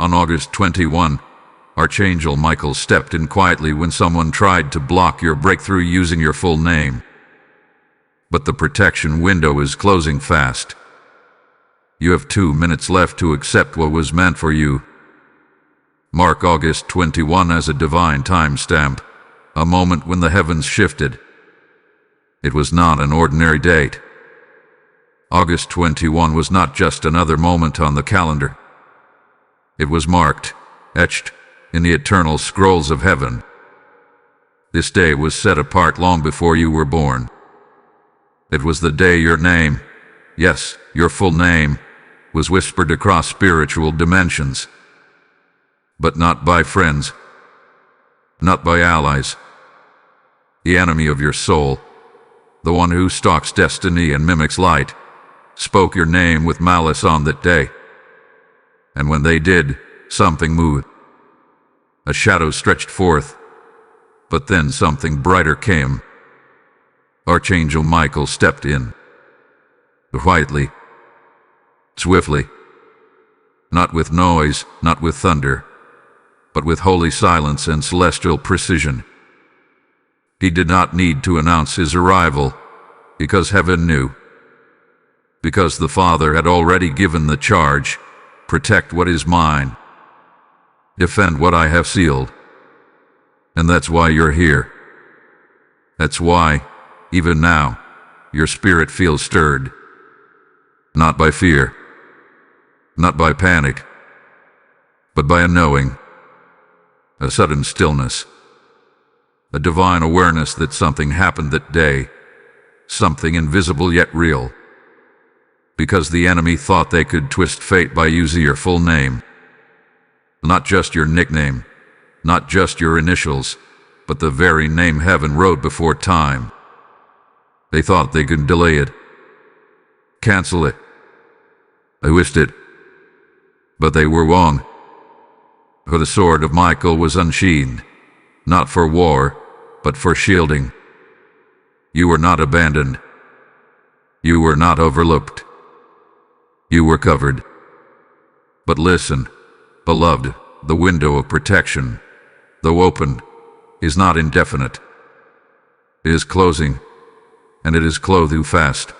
On August 21, Archangel Michael stepped in quietly when someone tried to block your breakthrough using your full name. But the protection window is closing fast. You have 2 minutes left to accept what was meant for you. Mark August 21 as a divine timestamp, a moment when the heavens shifted. It was not an ordinary date. August 21 was not just another moment on the calendar. It was marked, etched, in the eternal scrolls of heaven. This day was set apart long before you were born. It was the day your name, yes, your full name, was whispered across spiritual dimensions. But not by friends, not by allies. The enemy of your soul, the one who stalks destiny and mimics light, spoke your name with malice on that day. And when they did, something moved. A shadow stretched forth, but then something brighter came. Archangel Michael stepped in. Quietly, swiftly, not with noise, not with thunder, but with holy silence and celestial precision. He did not need to announce his arrival, because heaven knew. Because the Father had already given the charge, protect what is mine. Defend what I have sealed. And that's why you're here. That's why, even now, your spirit feels stirred. Not by fear, not by panic, but by a knowing, a sudden stillness, a divine awareness that something happened that day, something invisible yet real. Because the enemy thought they could twist fate by using your full name. Not just your nickname, not just your initials, but the very name heaven wrote before time. They thought they could delay it, cancel it, twist it. But they were wrong. For the sword of Michael was unsheathed, not for war, but for shielding. You were not abandoned. You were not overlooked. You were covered. But listen, beloved, the window of protection, though open, is not indefinite. It is closing, and it is closing fast.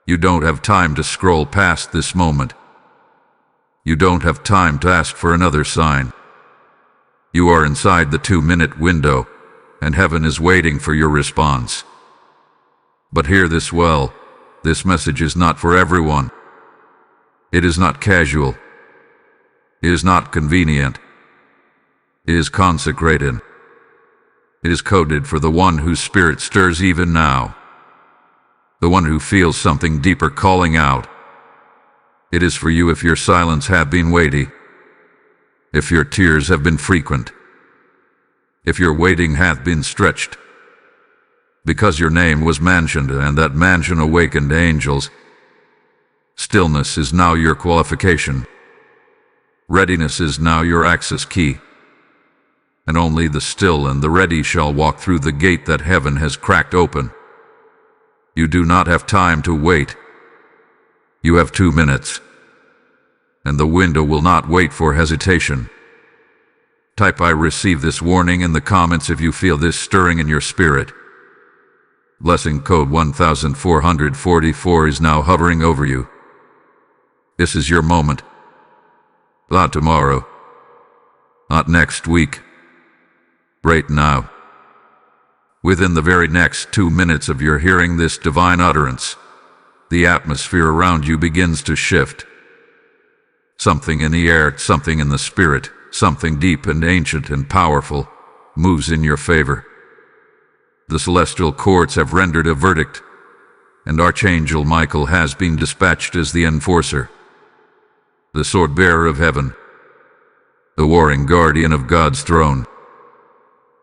You don't have time to scroll past this moment. You don't have time to ask for another sign. You are inside the 2-minute window, and heaven is waiting for your response. But hear this well, this message is not for everyone. It is not casual. It is not convenient. It is consecrated. It is coded for the one whose spirit stirs even now. The one who feels something deeper calling out. It is for you if your silence have been weighty, if your tears have been frequent, if your waiting hath been stretched. Because your name was mentioned, and that mention awakened angels. Stillness is now your qualification. Readiness is now your access key. And only the still and the ready shall walk through the gate that heaven has cracked open. You do not have time to wait. You have 2 minutes. And the window will not wait for hesitation. Type I receive this warning in the comments if you feel this stirring in your spirit. Blessing code 1444 is now hovering over you. This is your moment. Not tomorrow. Not next week. Right now. Within the very next 2 minutes of your hearing this divine utterance, the atmosphere around you begins to shift. Something in the air, something in the spirit, something deep and ancient and powerful, moves in your favor. The celestial courts have rendered a verdict, and Archangel Michael has been dispatched as the enforcer, the sword-bearer of heaven, the warring guardian of God's throne.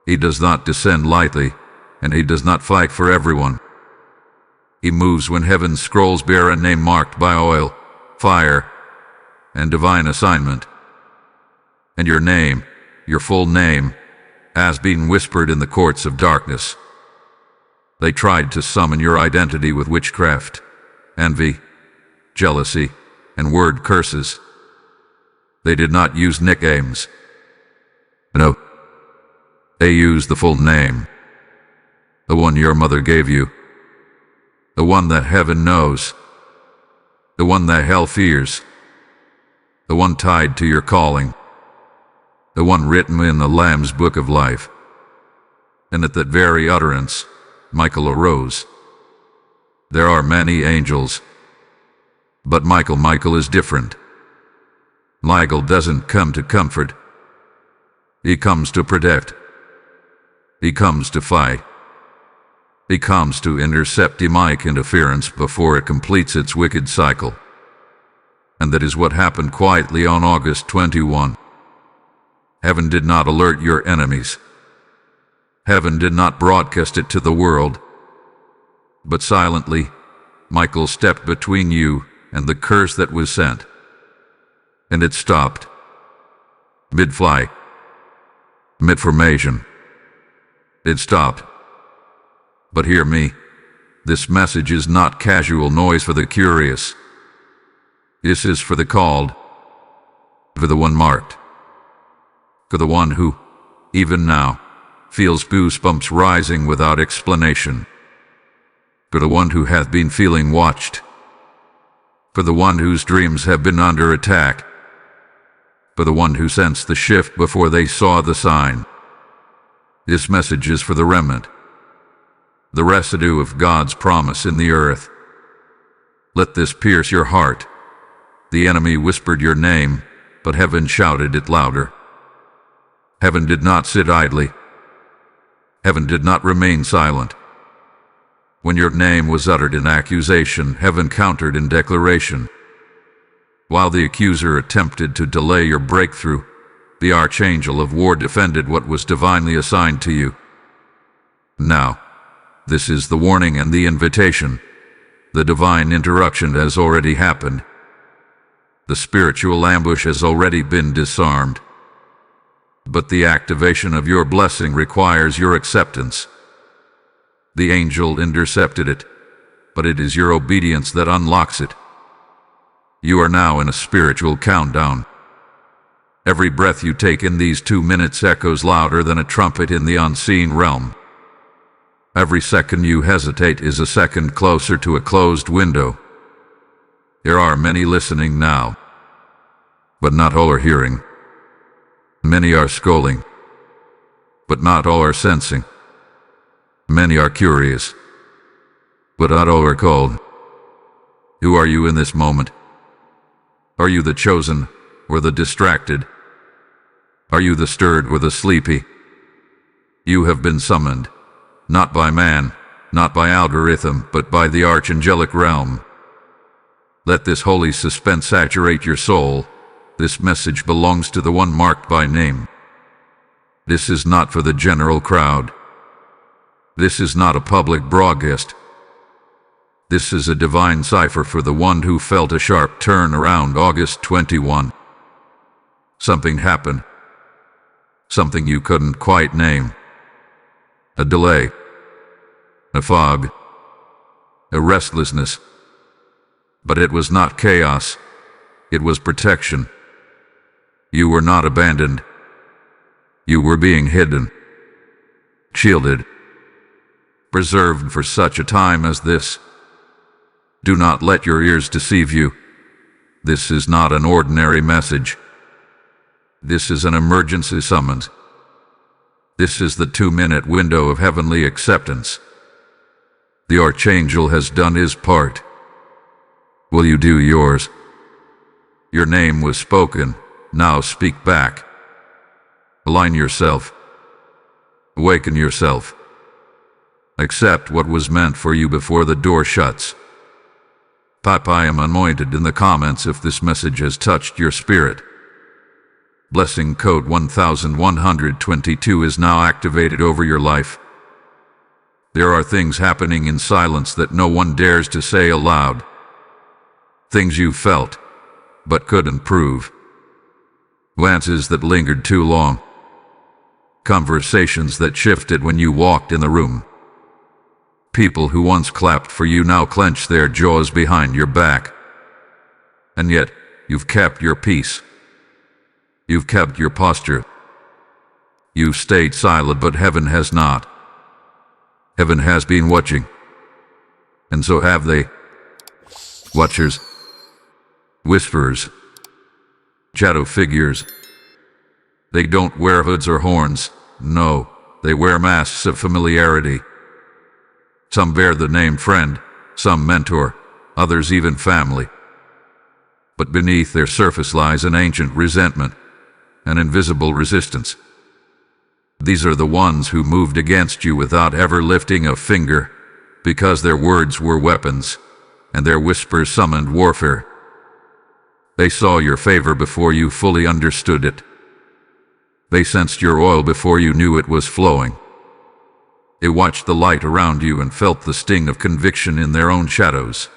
He does not descend lightly, and he does not fight for everyone. He moves when heaven's scrolls bear a name marked by oil, fire, and divine assignment. And your name, your full name, has been whispered in the courts of darkness. They tried to summon your identity with witchcraft, envy, jealousy, and word curses. They did not use nicknames. No. They used the full name. The one your mother gave you. The one that heaven knows. The one that hell fears. The one tied to your calling. The one written in the Lamb's book of life. And at that very utterance, Michael arose. There are many angels. But Michael is different. Michael doesn't come to comfort. He comes to protect. He comes to fight. He comes to intercept demonic interference before it completes its wicked cycle. And that is what happened quietly on August 21. Heaven did not alert your enemies. Heaven did not broadcast it to the world. But silently, Michael stepped between you and the curse that was sent. And it stopped. Mid-flight. Mid-formation. It stopped. But hear me, this message is not casual noise for the curious. This is for the called, for the one marked, for the one who, even now, feels goosebumps rising without explanation, for the one who hath been feeling watched, for the one whose dreams have been under attack, for the one who sensed the shift before they saw the sign. This message is for the remnant, the residue of God's promise in the earth. Let this pierce your heart. The enemy whispered your name, but heaven shouted it louder. Heaven did not sit idly. Heaven did not remain silent. When your name was uttered in accusation, heaven countered in declaration. While the accuser attempted to delay your breakthrough, the archangel of war defended what was divinely assigned to you. Now, this is the warning and the invitation. The divine interruption has already happened. The spiritual ambush has already been disarmed. But the activation of your blessing requires your acceptance. The angel intercepted it, but it is your obedience that unlocks it. You are now in a spiritual countdown. Every breath you take in these 2 minutes echoes louder than a trumpet in the unseen realm. Every second you hesitate is a second closer to a closed window. There are many listening now, but not all are hearing. Many are scrolling, but not all are sensing. Many are curious, but not all are called. Who are you in this moment? Are you the chosen or the distracted? Are you the stirred or the sleepy? You have been summoned, not by man, not by algorithm, but by the archangelic realm. Let this holy suspense saturate your soul. This message belongs to the one marked by name. This is not for the general crowd. This is not a public broadcast. This is a divine cipher for the one who felt a sharp turn around August 21. Something happened. Something you couldn't quite name. A delay. A fog. A restlessness. But it was not chaos. It was protection. You were not abandoned. You were being hidden. Shielded. Preserved for such a time as this. Do not let your ears deceive you. This is not an ordinary message. This is an emergency summons. This is the 2-minute window of heavenly acceptance. The archangel has done his part. Will you do yours? Your name was spoken. Now speak back. Align yourself. Awaken yourself. Accept what was meant for you before the door shuts. Type I am anointed in the comments if this message has touched your spirit. Blessing code 1122 is now activated over your life. There are things happening in silence that no one dares to say aloud. Things you felt, but couldn't prove. Glances that lingered too long. Conversations that shifted when you walked in the room. People who once clapped for you now clench their jaws behind your back. And yet, you've kept your peace. You've kept your posture. You've stayed silent, but heaven has not. Heaven has been watching. And so have they. Watchers. Whisperers. Shadow figures. They don't wear hoods or horns. No, they wear masks of familiarity. Some bear the name friend, some mentor, others even family. But beneath their surface lies an ancient resentment, an invisible resistance. These are the ones who moved against you without ever lifting a finger, because their words were weapons, and their whispers summoned warfare. They saw your favor before you fully understood it. They sensed your oil before you knew it was flowing. They watched the light around you and felt the sting of conviction in their own shadows.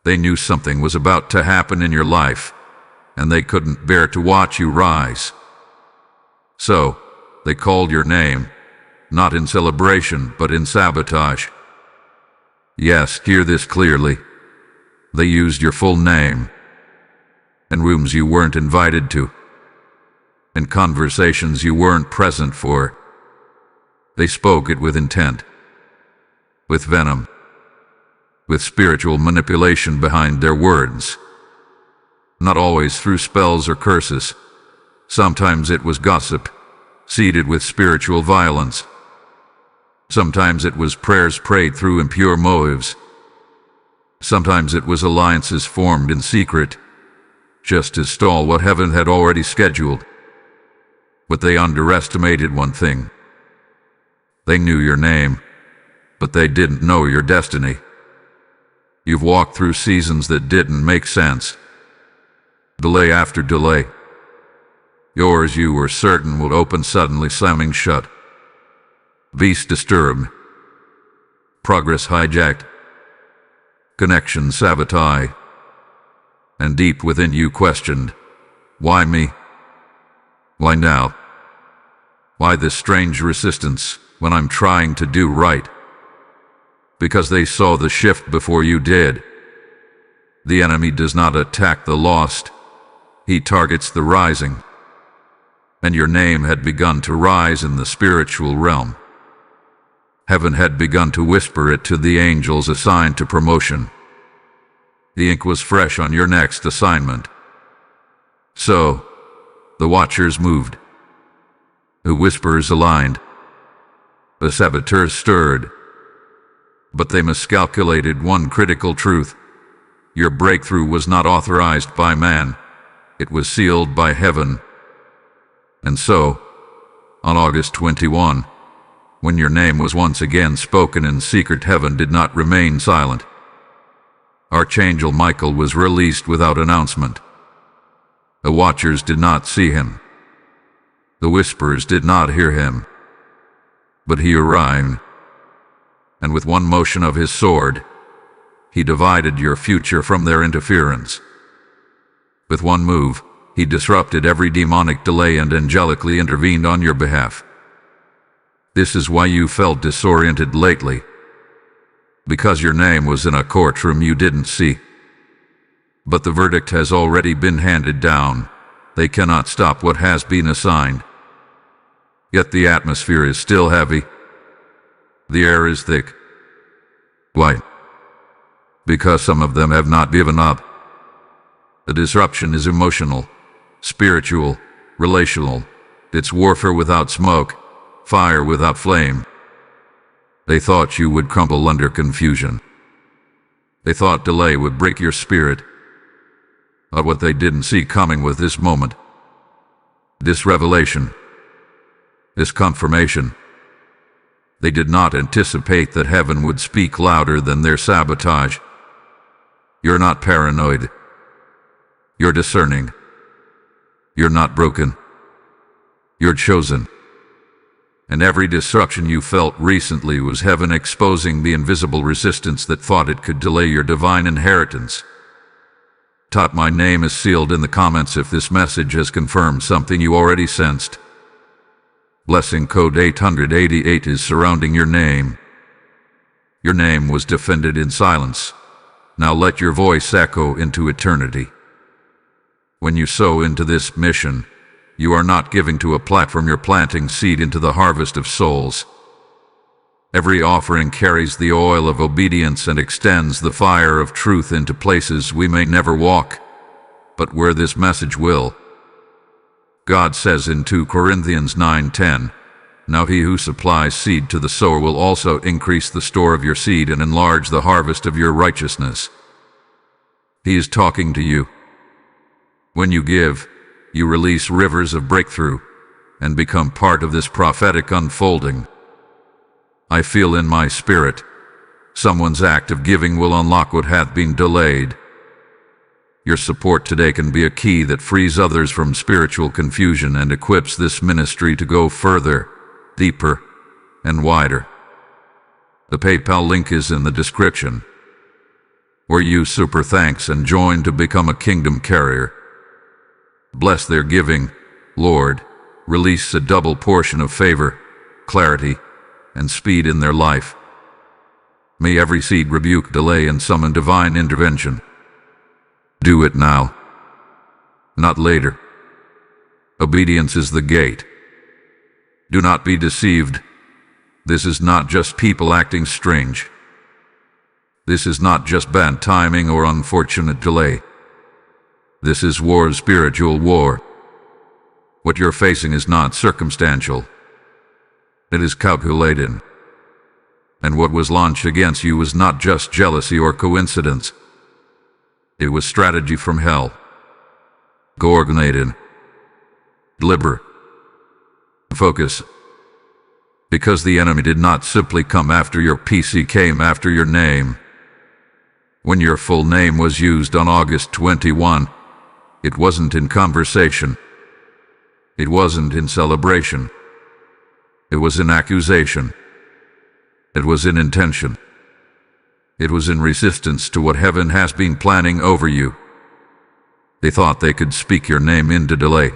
They knew something was about to happen in your life, and they couldn't bear to watch you rise. So, they called your name, not in celebration, but in sabotage. Yes, hear this clearly. They used your full name, in rooms you weren't invited to, in conversations you weren't present for. They spoke it with intent, with venom, with spiritual manipulation behind their words. Not always through spells or curses. Sometimes it was gossip, seeded with spiritual violence. Sometimes it was prayers prayed through impure motives. Sometimes it was alliances formed in secret, just to stall what heaven had already scheduled. But they underestimated one thing. They knew your name, but they didn't know your destiny. You've walked through seasons that didn't make sense. Delay after delay. Yours you were certain would open suddenly slamming shut. Peace disturbed. Progress hijacked. Connection sabotaged. And deep within you questioned, why me? Why now? Why this strange resistance when I'm trying to do right? Because they saw the shift before you did. The enemy does not attack the lost. He targets the rising. And your name had begun to rise in the spiritual realm. Heaven had begun to whisper it to the angels assigned to promotion. The ink was fresh on your next assignment. So, the watchers moved. The whisperers aligned. The saboteurs stirred. But they miscalculated one critical truth. Your breakthrough was not authorized by man. It was sealed by heaven. And so, on August 21, when your name was once again spoken in secret, heaven did not remain silent. Archangel Michael was released without announcement. The watchers did not see him. The whisperers did not hear him. But he arrived, and with one motion of his sword, he divided your future from their interference. With one move, he disrupted every demonic delay and angelically intervened on your behalf. This is why you felt disoriented lately. Because your name was in a courtroom you didn't see. But the verdict has already been handed down. They cannot stop what has been assigned. Yet the atmosphere is still heavy. The air is thick. Why? Because some of them have not given up. The disruption is emotional, spiritual, relational. It's warfare without smoke, fire without flame. They thought you would crumble under confusion. They thought delay would break your spirit. But what they didn't see coming was this moment. This revelation. This confirmation. They did not anticipate that heaven would speak louder than their sabotage. You're not paranoid. You're discerning. You're not broken. You're chosen. And every disruption you felt recently was heaven exposing the invisible resistance that thought it could delay your divine inheritance. My name is sealed in the comments if this message has confirmed something you already sensed. Blessing code 888 is surrounding your name. Your name was defended in silence. Now let your voice echo into eternity. When you sow into this mission, you are not giving to a platform, you're planting seed into the harvest of souls. Every offering carries the oil of obedience and extends the fire of truth into places we may never walk, but where this message will. God says in 2 Corinthians 9:10, "Now he who supplies seed to the sower will also increase the store of your seed and enlarge the harvest of your righteousness." He is talking to you. When you give, you release rivers of breakthrough and become part of this prophetic unfolding. I feel in my spirit, someone's act of giving will unlock what hath been delayed. Your support today can be a key that frees others from spiritual confusion and equips this ministry to go further, deeper, and wider. The PayPal link is in the description. Or use Super Thanks and join to become a kingdom carrier. Bless their giving, Lord. Release a double portion of favor, clarity, and speed in their life. May every seed rebuke delay and summon divine intervention. Do it now, not later. Obedience is the gate. Do not be deceived. This is not just people acting strange. This is not just bad timing or unfortunate delay. This is war, spiritual war. What you're facing is not circumstantial. It is calculated. And what was launched against you was not just jealousy or coincidence. It was strategy from hell. Coordinated. Deliberate. Focus. Because the enemy did not simply come after your peace, he came after your name. When your full name was used on August 21, it wasn't in conversation. It wasn't in celebration. It was in accusation. It was in intention. It was in resistance to what heaven has been planning over you. They thought they could speak your name into delay.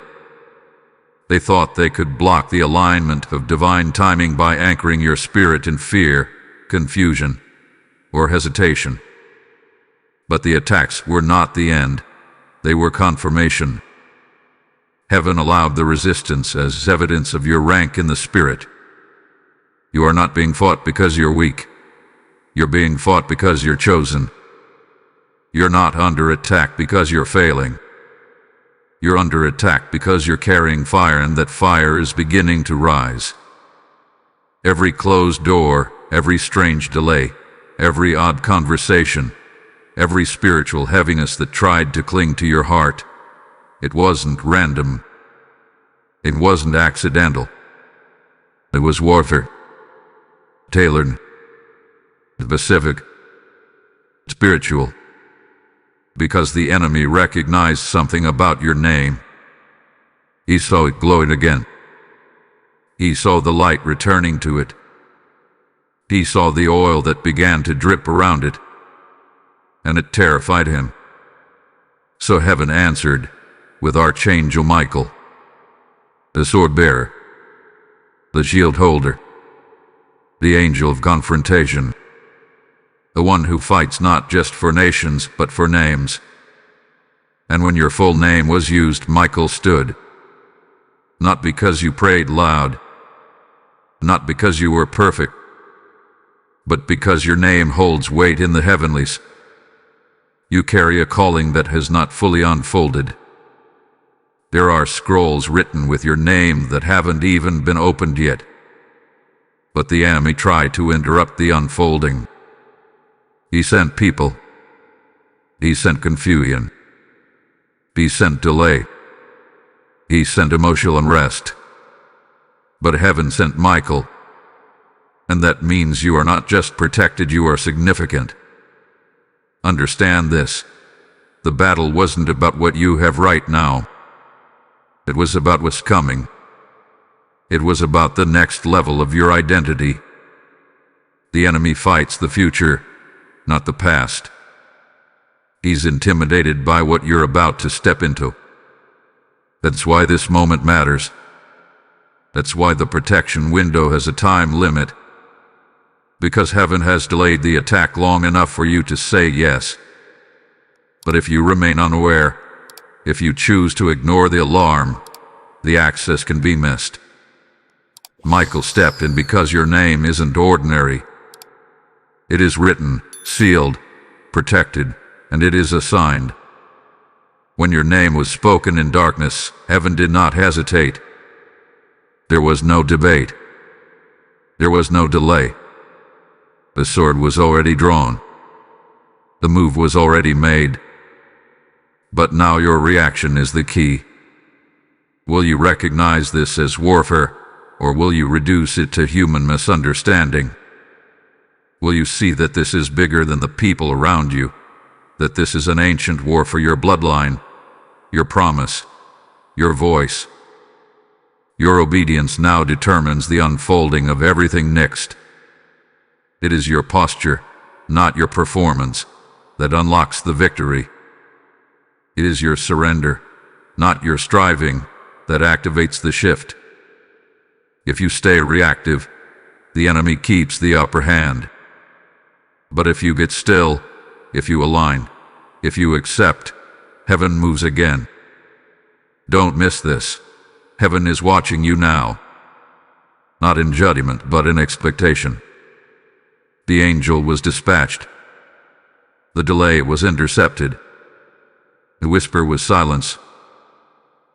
They thought they could block the alignment of divine timing by anchoring your spirit in fear, confusion, or hesitation. But the attacks were not the end. They were confirmation. Heaven allowed the resistance as evidence of your rank in the Spirit. You are not being fought because you're weak. You're being fought because you're chosen. You're not under attack because you're failing. You're under attack because you're carrying fire, and that fire is beginning to rise. Every closed door, every strange delay, every odd conversation, every spiritual heaviness that tried to cling to your heart, it wasn't random. It wasn't accidental. It was warfare. Tailored. Specific. Spiritual. Because the enemy recognized something about your name. He saw it glowing again. He saw the light returning to it. He saw the oil that began to drip around it. And it terrified him. So heaven answered with Archangel Michael, the sword bearer, the shield holder, the angel of confrontation, the one who fights not just for nations but for names. And when your full name was used, Michael stood, not because you prayed loud, not because you were perfect, but because your name holds weight in the heavenlies. You carry a calling that has not fully unfolded. There are scrolls written with your name that haven't even been opened yet. But the enemy tried to interrupt the unfolding. He sent people. He sent confusion. He sent delay. He sent emotional unrest. But heaven sent Michael. And that means you are not just protected, you are significant. Understand this. The battle wasn't about what you have right now. It was about what's coming. It was about the next level of your identity. The enemy fights the future, not the past. He's intimidated by what you're about to step into. That's why this moment matters. That's why the protection window has a time limit. Because heaven has delayed the attack long enough for you to say yes. But if you remain unaware, If you choose to ignore the alarm, the access can be missed. Michael stepped in because your name isn't ordinary. It is written, sealed, protected, and it is assigned. When your name was spoken in darkness, heaven did not hesitate. There was no debate. There was no delay. The sword was already drawn. The move was already made. But now your reaction is the key. Will you recognize this as warfare, or will you reduce it to human misunderstanding? Will you see that this is bigger than the people around you, that this is an ancient war for your bloodline, your promise, your voice? Your obedience now determines the unfolding of everything next. It is your posture, not your performance, that unlocks the victory. It is your surrender, not your striving, that activates the shift. If you stay reactive, the enemy keeps the upper hand. But if you get still, if you align, if you accept, heaven moves again. Don't miss this. Heaven is watching you now. Not in judgment, but in expectation. The angel was dispatched. The delay was intercepted. The whisper was silence.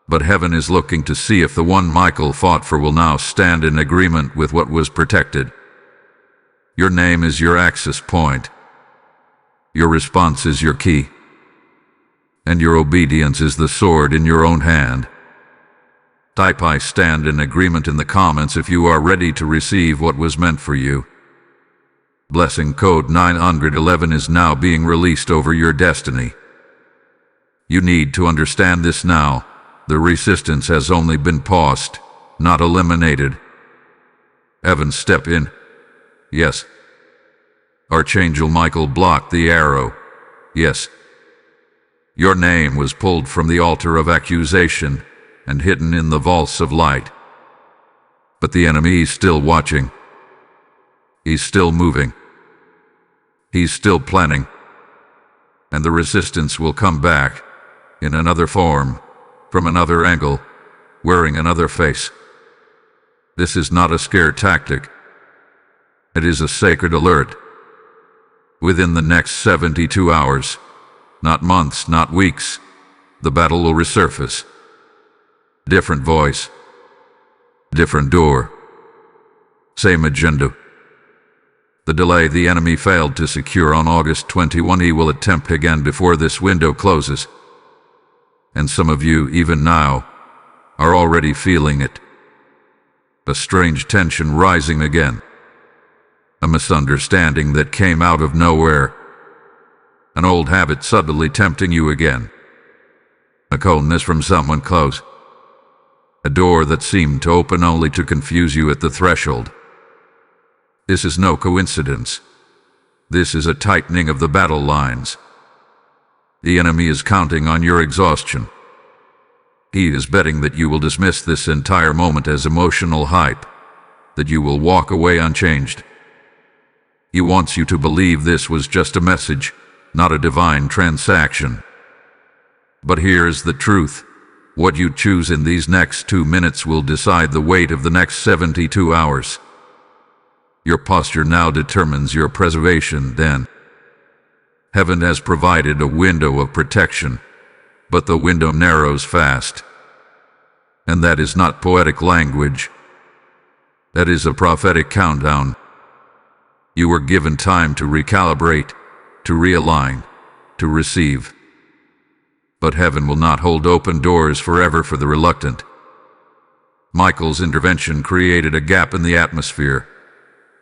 But heaven is looking to see if the one Michael fought for will now stand in agreement with what was protected. Your name is your access point. Your response is your key. And your obedience is the sword in your own hand. Type I stand in agreement in the comments if you are ready to receive what was meant for you. Blessing code 911 is now being released over your destiny. You need to understand this now. The resistance has only been paused, not eliminated. Heaven, step in. Yes. Archangel Michael blocked the arrow. Yes. Your name was pulled from the altar of accusation and hidden in the vaults of light. But the enemy is still watching. He's still moving. He's still planning. And the resistance will come back in another form, from another angle, wearing another face. This is not a scare tactic. It is a sacred alert. Within the next 72 hours, not months, not weeks, the battle will resurface. Different voice. Different door. Same agenda. The delay the enemy failed to secure on August 21, he will attempt again before this window closes. And some of you, even now, are already feeling it. A strange tension rising again. A misunderstanding that came out of nowhere. An old habit subtly tempting you again. A coldness from someone close. A door that seemed to open only to confuse you at the threshold. This is no coincidence. This is a tightening of the battle lines. The enemy is counting on your exhaustion. He is betting that you will dismiss this entire moment as emotional hype, that you will walk away unchanged. He wants you to believe this was just a message, not a divine transaction. But here's the truth. What you choose in these next 2 minutes will decide the weight of the next 72 hours. Your posture now determines your preservation then. Heaven has provided a window of protection, but the window narrows fast. And that is not poetic language. That is a prophetic countdown. You were given time to recalibrate, to realign, to receive. But heaven will not hold open doors forever for the reluctant. Michael's intervention created a gap in the atmosphere,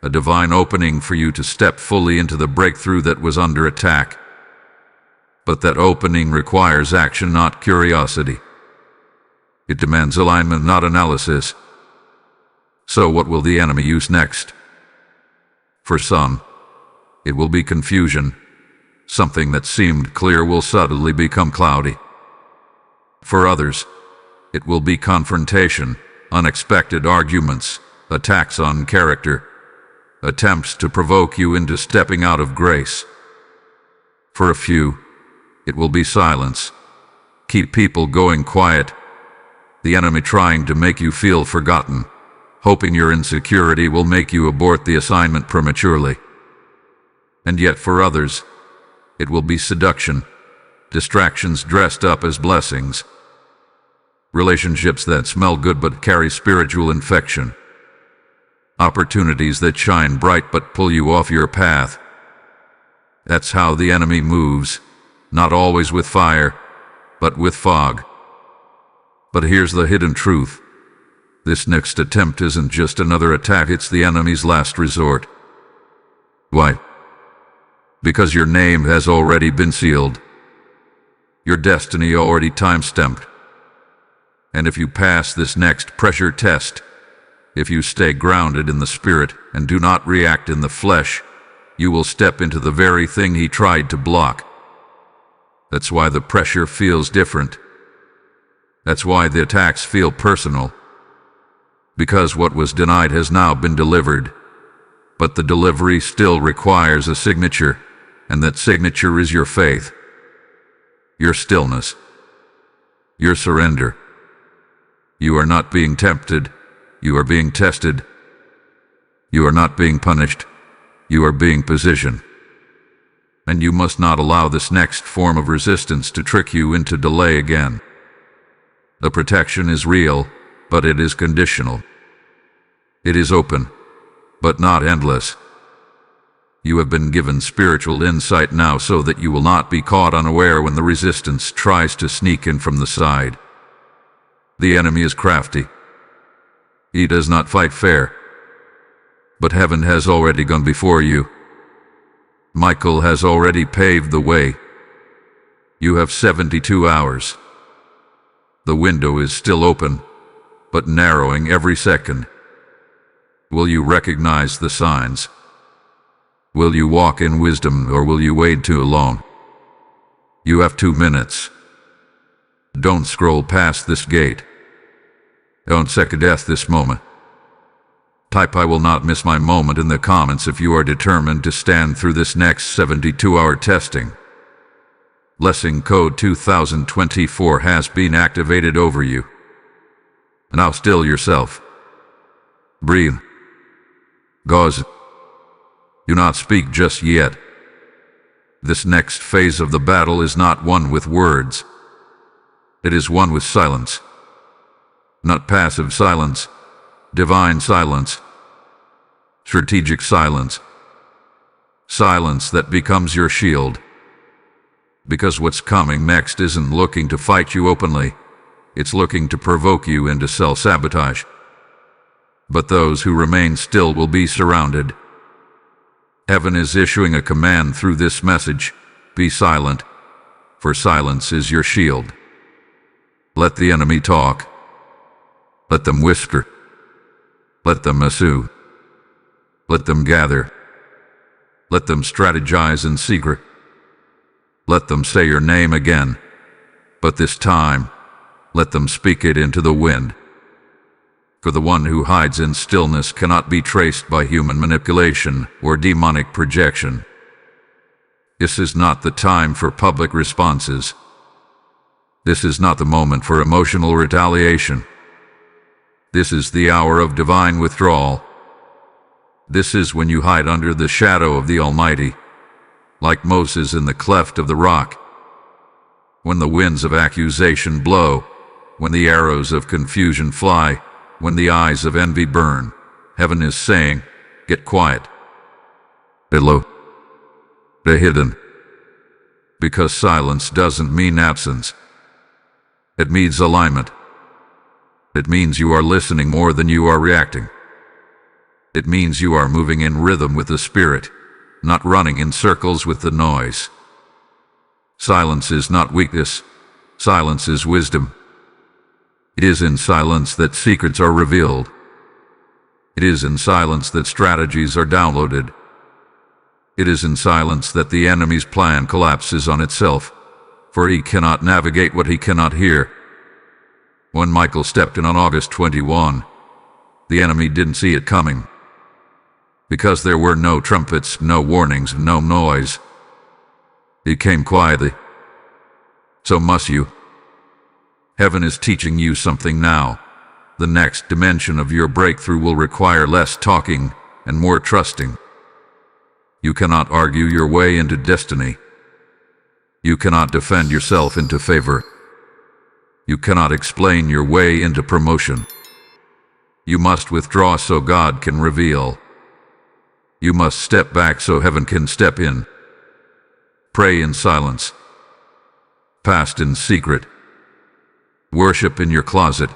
a divine opening for you to step fully into the breakthrough that was under attack. But that opening requires action, not curiosity. It demands alignment, not analysis. So what will the enemy use next? For some, it will be confusion. Something that seemed clear will suddenly become cloudy. For others, it will be confrontation, unexpected arguments, attacks on character, attempts to provoke you into stepping out of grace. For a few, it will be silence, keep people going quiet. The enemy trying to make you feel forgotten, hoping your insecurity will make you abort the assignment prematurely. And yet for others, it will be seduction, distractions dressed up as blessings, relationships that smell good but carry spiritual infection, opportunities that shine bright but pull you off your path. That's how the enemy moves, not always with fire, but with fog. But here's the hidden truth. This next attempt isn't just another attack, it's the enemy's last resort. Why? Because your name has already been sealed. Your destiny already time-stamped. And if you pass this next pressure test, if you stay grounded in the spirit and do not react in the flesh, you will step into the very thing he tried to block. That's why the pressure feels different. That's why the attacks feel personal. Because what was denied has now been delivered. But the delivery still requires a signature, and that signature is your faith, your stillness, your surrender. You are not being tempted, you are being tested. You are not being punished, you are being positioned. And you must not allow this next form of resistance to trick you into delay again. The protection is real, but it is conditional. It is open, but not endless. You have been given spiritual insight now so that you will not be caught unaware when the resistance tries to sneak in from the side. The enemy is crafty. He does not fight fair. But heaven has already gone before you. Michael has already paved the way. You have 72 hours. The window is still open, but narrowing every second. Will you recognize the signs? Will you walk in wisdom, or will you wade too alone? You have 2 minutes. Don't scroll past this gate. Don't second-guess this moment. Type "I will not miss my moment" in the comments if you are determined to stand through this next 72-hour testing. Blessing code 2024 has been activated over you. Now still yourself. Breathe. Gauze. Do not speak just yet. This next phase of the battle is not one with words. It is one with silence. Not passive silence, divine silence, strategic silence. Silence that becomes your shield. Because what's coming next isn't looking to fight you openly, it's looking to provoke you into self-sabotage. But those who remain still will be surrounded. Heaven is issuing a command through this message: be silent, for silence is your shield. Let the enemy talk. Let them whisper. Let them assume. Let them gather. Let them strategize in secret. Let them say your name again. But this time, let them speak it into the wind. For the one who hides in stillness cannot be traced by human manipulation or demonic projection. This is not the time for public responses. This is not the moment for emotional retaliation. This is the hour of divine withdrawal. This is when you hide under the shadow of the Almighty, like Moses in the cleft of the rock. When the winds of accusation blow, when the arrows of confusion fly, when the eyes of envy burn, heaven is saying, get quiet. Hello. Be hidden. Because silence doesn't mean absence. It means alignment. It means you are listening more than you are reacting. It means you are moving in rhythm with the Spirit, not running in circles with the noise. Silence is not weakness. Silence is wisdom. It is in silence that secrets are revealed. It is in silence that strategies are downloaded. It is in silence that the enemy's plan collapses on itself, for he cannot navigate what he cannot hear. When Michael stepped in on August 21, the enemy didn't see it coming. Because there were no trumpets, no warnings, no noise. He came quietly. So must you. Heaven is teaching you something now. The next dimension of your breakthrough will require less talking and more trusting. You cannot argue your way into destiny. You cannot defend yourself into favor. You cannot explain your way into promotion. You must withdraw so God can reveal. You must step back so heaven can step in. Pray in silence. Fast in secret. Worship in your closet.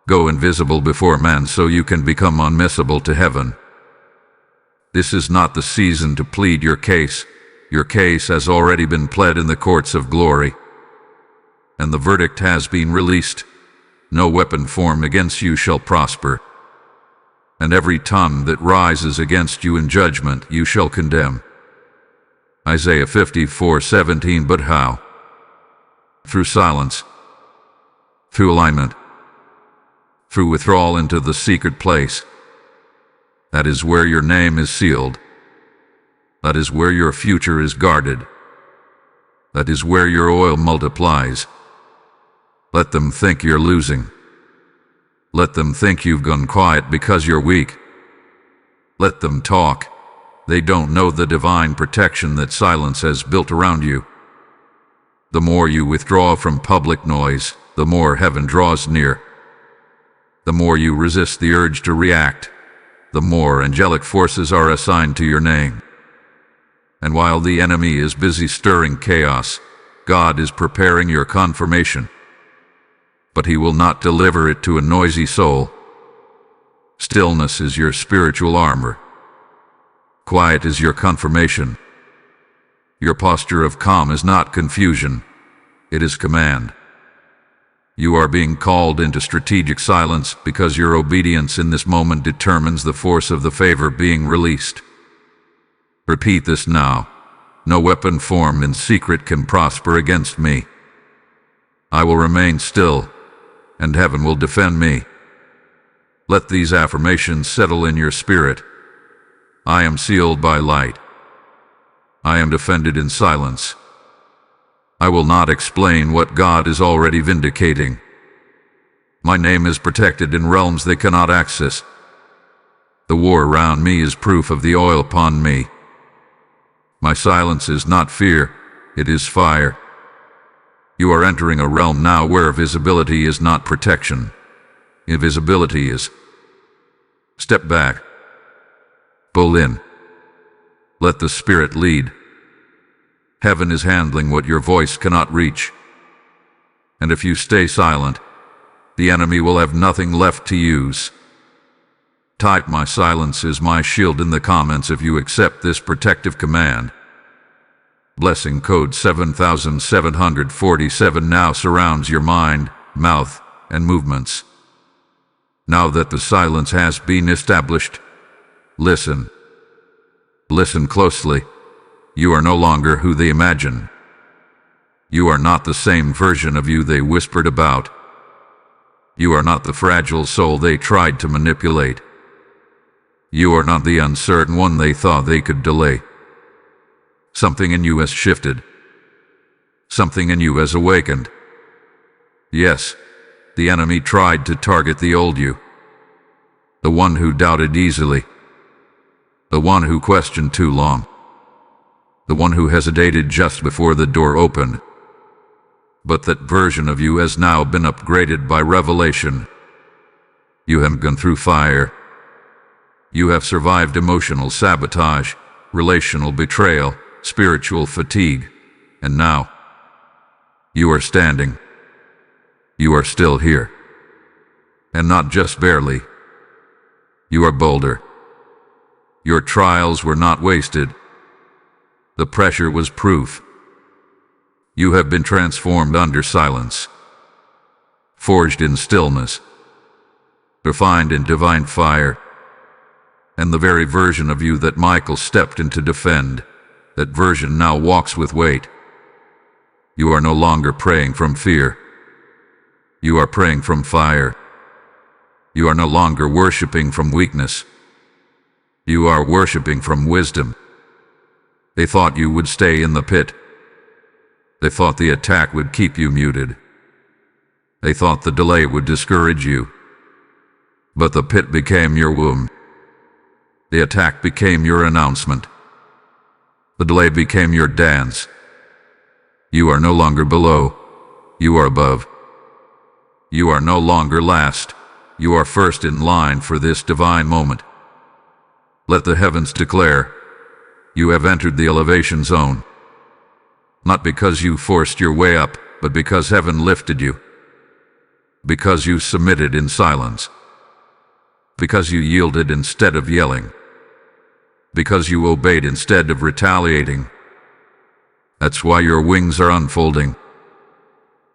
Go invisible before man so you can become unmissable to heaven. This is not the season to plead your case. Your case has already been pled in the courts of glory, and the verdict has been released. No weapon formed against you shall prosper, and every tongue that rises against you in judgment you shall condemn. Isaiah 54:17. But how? Through silence, through alignment, through withdrawal into the secret place. That is where your name is sealed. That is where your future is guarded. That is where your oil multiplies. Let them think you're losing. Let them think you've gone quiet because you're weak. Let them talk. They don't know the divine protection that silence has built around you. The more you withdraw from public noise, the more heaven draws near. The more you resist the urge to react, the more angelic forces are assigned to your name. And while the enemy is busy stirring chaos, God is preparing your confirmation. But he will not deliver it to a noisy soul. Stillness is your spiritual armor. Quiet is your confirmation. Your posture of calm is not confusion, it is command. You are being called into strategic silence because your obedience in this moment determines the force of the favor being released. Repeat this now. No weapon formed in secret can prosper against me. I will remain still, and heaven will defend me. Let these affirmations settle in your spirit. I am sealed by light. I am defended in silence. I will not explain what God is already vindicating. My name is protected in realms they cannot access. The war around me is proof of the oil upon me. My silence is not fear, it is fire. You are entering a realm now where visibility is not protection. Invisibility is. Step back. Pull in. Let the Spirit lead. Heaven is handling what your voice cannot reach. And if you stay silent, the enemy will have nothing left to use. Type "My silence is my shield" in the comments if you accept this protective command. Blessing code 7747 now surrounds your mind, mouth, and movements. Now that the silence has been established, listen. Listen closely. You are no longer who they imagine. You are not the same version of you they whispered about. You are not the fragile soul they tried to manipulate. You are not the uncertain one they thought they could delay. Something in you has shifted. Something in you has awakened. Yes, the enemy tried to target the old you. The one who doubted easily. The one who questioned too long. The one who hesitated just before the door opened. But that version of you has now been upgraded by revelation. You have gone through fire. You have survived emotional sabotage, relational betrayal, spiritual fatigue, and now you are standing. You are still here. And not just barely. You are bolder. Your trials were not wasted. The pressure was proof. You have been transformed under silence, forged in stillness, refined in divine fire, and the very version of you that Michael stepped in to defend, that version now walks with weight. You are no longer praying from fear. You are praying from fire. You are no longer worshiping from weakness. You are worshiping from wisdom. They thought you would stay in the pit. They thought the attack would keep you muted. They thought the delay would discourage you. But the pit became your womb. The attack became your announcement. The delay became your dance. You are no longer below. You are above. You are no longer last. You are first in line for this divine moment. Let the heavens declare, you have entered the elevation zone. Not because you forced your way up, but because heaven lifted you. Because you submitted in silence. Because you yielded instead of yelling. Because you obeyed instead of retaliating. That's why your wings are unfolding.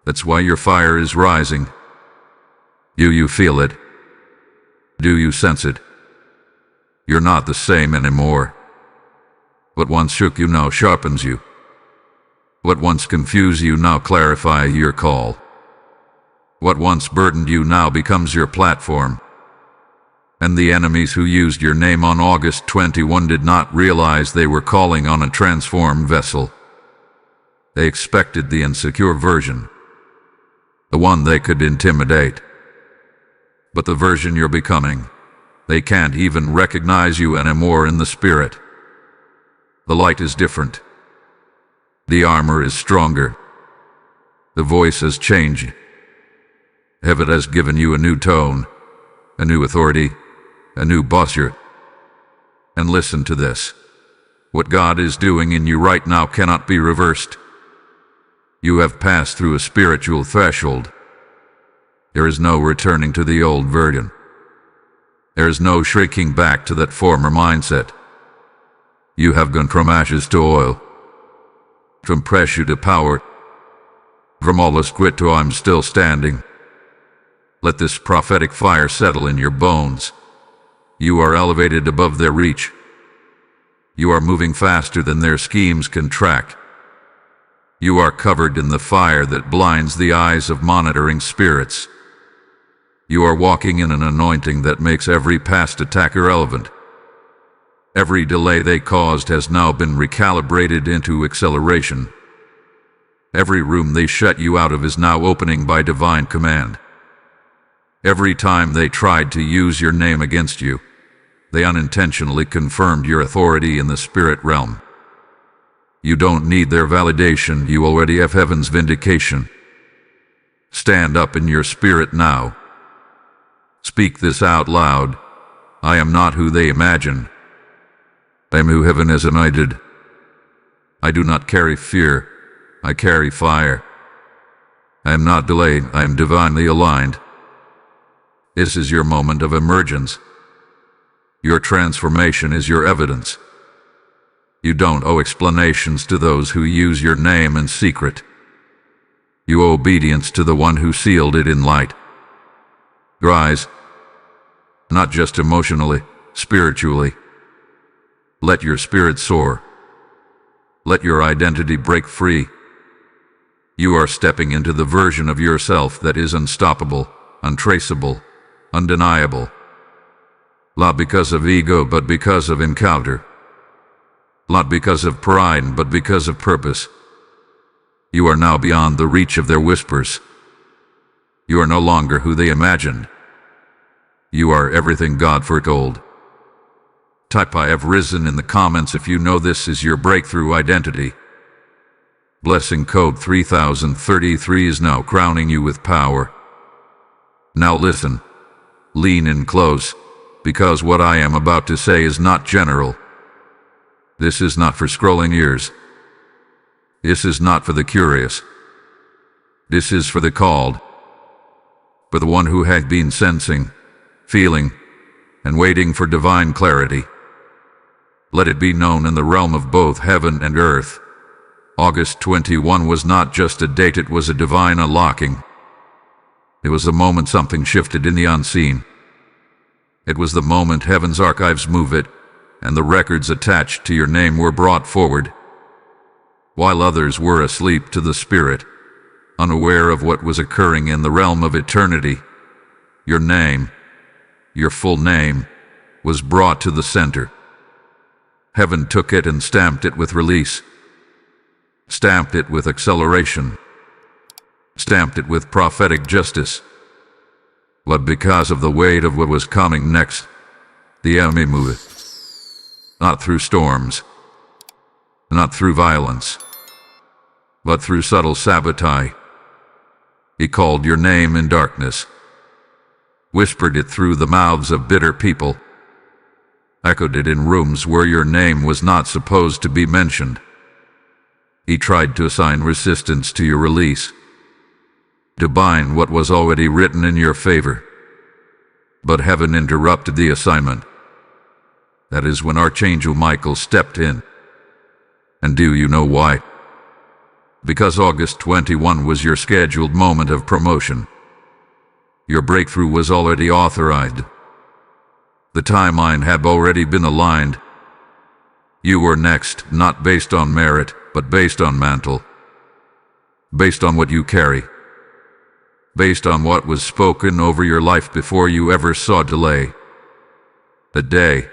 That's why your fire is rising. Do you feel it? Do you sense it? You're not the same anymore. What once shook you now sharpens you. What once confused you now clarifies your call. What once burdened you now becomes your platform. And the enemies who used your name on August 21 did not realize they were calling on a transformed vessel. They expected the insecure version, the one they could intimidate. But the version you're becoming, they can't even recognize you anymore in the spirit. The light is different. The armor is stronger. The voice has changed. Heaven has given you a new tone, a new authority, a new posture. And listen to this. What God is doing in you right now cannot be reversed. You have passed through a spiritual threshold. There is no returning to the old version. There is no shrinking back to that former mindset. You have gone from ashes to oil, from pressure to power, from all quit to I'm still standing. Let this prophetic fire settle in your bones. You are elevated above their reach. You are moving faster than their schemes can track. You are covered in the fire that blinds the eyes of monitoring spirits. You are walking in an anointing that makes every past attack irrelevant. Every delay they caused has now been recalibrated into acceleration. Every room they shut you out of is now opening by divine command. Every time they tried to use your name against you, they unintentionally confirmed your authority in the spirit realm. You don't need their validation, you already have heaven's vindication. Stand up in your spirit now. Speak this out loud. I am not who they imagine. I am who heaven has anointed. I do not carry fear, I carry fire. I am not delayed, I am divinely aligned. This is your moment of emergence. Your transformation is your evidence. You don't owe explanations to those who use your name in secret. You owe obedience to the one who sealed it in light. Rise, not just emotionally, spiritually. Let your spirit soar. Let your identity break free. You are stepping into the version of yourself that is unstoppable, untraceable, undeniable. Not because of ego, but because of encounter. Not because of pride, but because of purpose. You are now beyond the reach of their whispers. You are no longer who they imagined. You are everything God foretold. Type I have risen in the comments if you know this is your breakthrough identity. Blessing code 3033 is now crowning you with power. Now listen. Lean in close, because what I am about to say is not general. This is not for scrolling ears. This is not for the curious. This is for the called. For the one who had been sensing, feeling, and waiting for divine clarity. Let it be known in the realm of both heaven and earth. August 21 was not just a date, it was a divine unlocking. It was the moment something shifted in the unseen. It was the moment heaven's archives move it, and the records attached to your name were brought forward. While others were asleep to the spirit, unaware of what was occurring in the realm of eternity, your name, your full name, was brought to the center. Heaven took it and stamped it with release, stamped it with acceleration. stamped it with prophetic justice. But because of the weight of what was coming next, the enemy moved. Not through storms, not through violence, but through subtle sabotage. He called your name in darkness, whispered it through the mouths of bitter people, echoed it in rooms where your name was not supposed to be mentioned. He tried to assign resistance to your release, to bind what was already written in your favor. But heaven interrupted the assignment. That is when Archangel Michael stepped in. And do you know why? Because August 21 was your scheduled moment of promotion. Your breakthrough was already authorized. The timeline had already been aligned. You were next, not based on merit, but based on mantle. Based on what you carry. Based on what was spoken over your life before you ever saw delay. That day,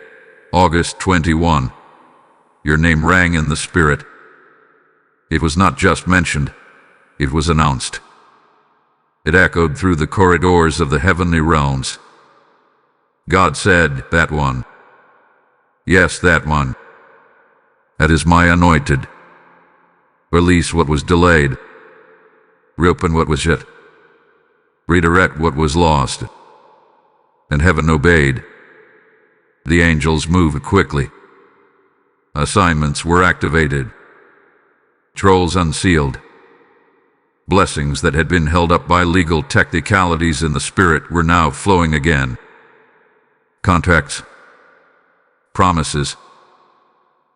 August 21, your name rang in the spirit. It was not just mentioned, it was announced. It echoed through the corridors of the heavenly realms. God said, "That one. Yes, that one. That is my anointed. Release what was delayed. Reopen what was yet. Redirect what was lost." And heaven obeyed. The angels moved quickly. Assignments were activated. Trolls unsealed. Blessings that had been held up by legal technicalities in the spirit were now flowing again. Contracts, promises,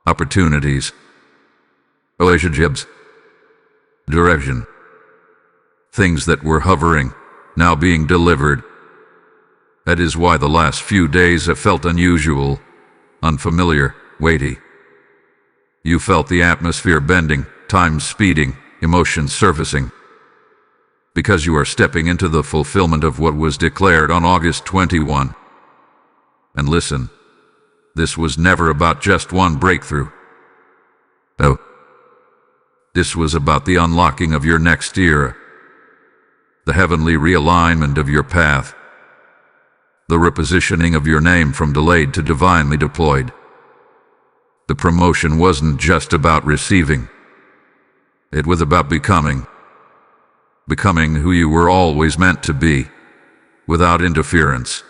opportunities, relationships, direction. Things that were hovering, now being delivered. That is why the last few days have felt unusual, unfamiliar, weighty. You felt the atmosphere bending, time speeding, emotions surfacing. Because you are stepping into the fulfillment of what was declared on August 21. And listen, this was never about just one breakthrough. No. This was about the unlocking of your next era. The heavenly realignment of your path. The repositioning of your name from delayed to divinely deployed. The promotion wasn't just about receiving. It was about becoming. Becoming who you were always meant to be, without interference,